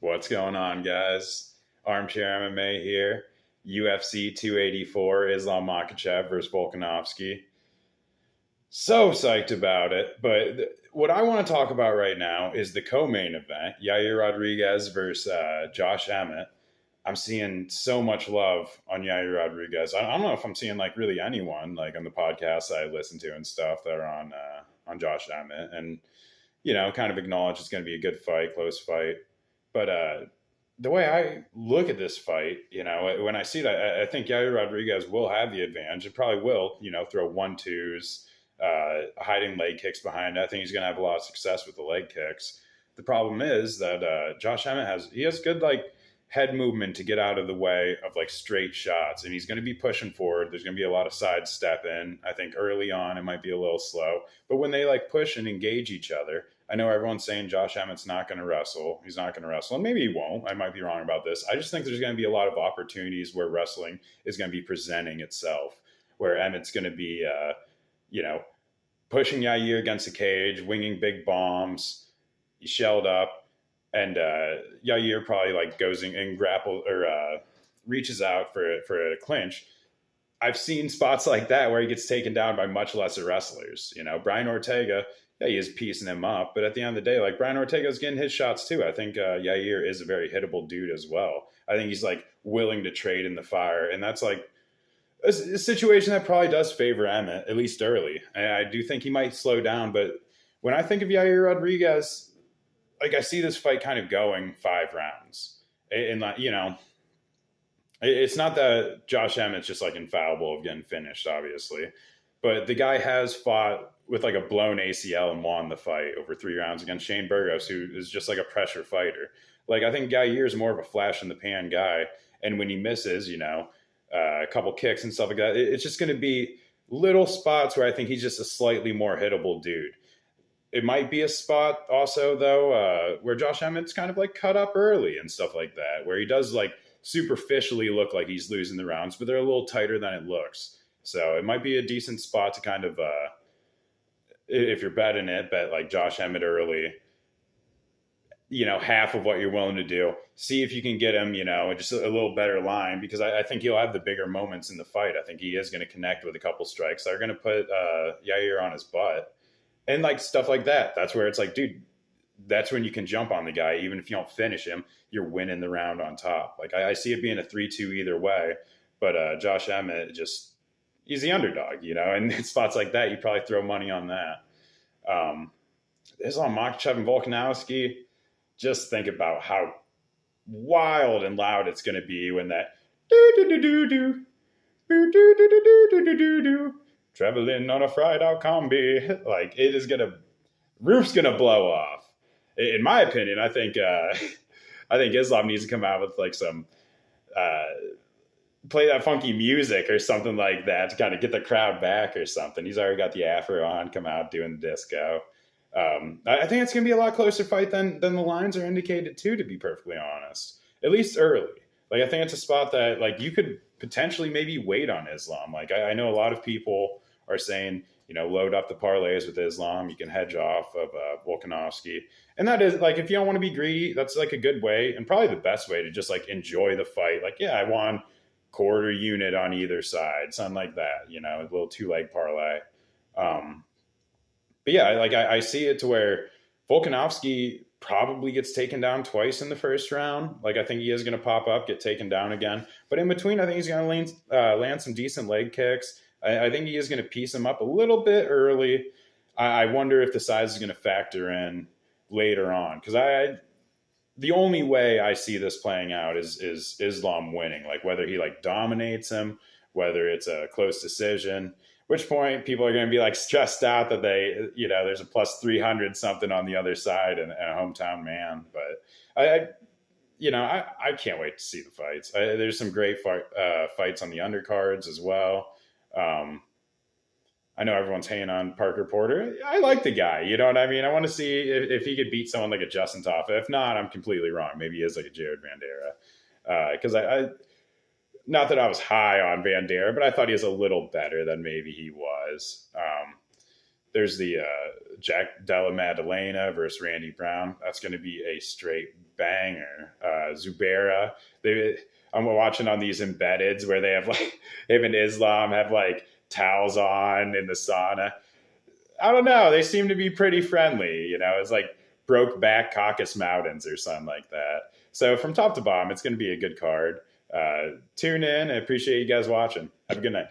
What's going on, guys? Armchair MMA here. UFC 284, Islam Makhachev versus Volkanovski. So psyched about it. But what I want to talk about right now is the co-main event, Yair Rodriguez versus Josh Emmett. I'm seeing so much love on Yair Rodriguez. I don't know if I'm seeing like really anyone like on the podcasts I listen to and stuff that are on Josh Emmett, and kind of acknowledge it's going to be a good fight, close fight. But the way I look at this fight, when I see that, I think Yair Rodriguez will have the advantage. It probably will, throw 1-2s, hiding leg kicks behind. I think he's going to have a lot of success with the leg kicks. The problem is that Josh Emmett has good like head movement to get out of the way of like straight shots, and he's going to be pushing forward. There's going to be a lot of sidestep in. I think early on it might be a little slow, but when they like push and engage each other, I know everyone's saying Josh Emmett's not going to wrestle. He's not going to wrestle, and maybe he won't. I might be wrong about this. I just think there's going to be a lot of opportunities where wrestling is going to be presenting itself, where Emmett's going to be, you know, pushing Yair against the cage, winging big bombs. He's shelled up, and Yair probably like goes and grapple or reaches out for a clinch. I've seen spots like that where he gets taken down by much lesser wrestlers. Brian Ortega, yeah, he is piecing him up, but at the end of the day, like Brian Ortega's getting his shots too. I think Yair is a very hittable dude as well. I think he's like willing to trade in the fire, and that's like a situation that probably does favor Emmett, at least early. And I do think he might slow down, but when I think of Yair Rodriguez, like I see this fight kind of going 5 rounds, and like it's not that Josh Emmett's just like infallible of getting finished, obviously, but the guy has fought with like a blown ACL and won the fight over 3 rounds against Shane Burgos, who is just like a pressure fighter. Like I think Yair is more of a flash in the pan guy, and when he misses, a couple kicks and stuff like that, it's just going to be little spots where I think he's just a slightly more hittable dude. It might be a spot also though where Josh Emmett's kind of like cut up early and stuff like that, where he does like superficially look like he's losing the rounds, but they're a little tighter than it looks. So it might be a decent spot to kind of, if you're betting it, bet like Josh Emmett early, half of what you're willing to do. See if you can get him, just a little better line, because I think he'll have the bigger moments in the fight. I think he is going to connect with a couple strikes that are going to put Yair on his butt. And like stuff like that. That's where it's like, dude, that's when you can jump on the guy. Even if you don't finish him, you're winning the round on top. Like I see it being a 3-2 either way. But Josh Emmett he's the underdog, and in spots like that, you probably throw money on that. Islam Makhachev and Volkanovski, just think about how wild and loud it's going to be when that do do do do do do do do do do do do do traveling on a fried out combi, like it is gonna roof's gonna blow off. In my opinion, I think I think Islam needs to come out with like some play that funky music or something like that to kind of get the crowd back or something. He's already got the afro on, come out doing the disco. I think it's going to be a lot closer fight than the lines are indicated to be perfectly honest, at least early. Like, I think it's a spot that like you could potentially maybe wait on Islam. Like I know a lot of people are saying, load up the parlays with Islam. You can hedge off of Volkanovski. And that is like, if you don't want to be greedy, that's like a good way and probably the best way to just like enjoy the fight. Like, yeah, I won quarter unit on either side, something like that, a little 2-leg parlay. But yeah, like I see it to where Volkanovski probably gets taken down twice in the first round. Like I think he is going to pop up, get taken down again. But in between, I think he's going to land some decent leg kicks. I think he is going to piece him up a little bit early. I wonder if the size is going to factor in later on, because the only way I see this playing out is Islam winning. Like whether he like dominates him, whether it's a close decision. Which point people are going to be like stressed out that there's a plus 300 something on the other side and a hometown man. But I can't wait to see the fights. There's some great fights on the undercards as well. I know everyone's hating on Parker Porter. I like the guy. You know what I mean? I want to see if he could beat someone like a Justin Taffa. If not, I'm completely wrong. Maybe he is like a Jared Vandera. Because I not that I was high on Vandera, but I thought he was a little better than maybe he was. There's the Jack Della Maddalena versus Randy Brown. That's going to be a straight banger. Zubaira. I'm watching on these embeddeds where they have like him and Islam have like towels on in the sauna. I don't know. They seem to be pretty friendly. It's like Brokeback Caucasus Mountains or something like that. So from top to bottom, it's going to be a good card. Tune in. I appreciate you guys watching. Have a good night.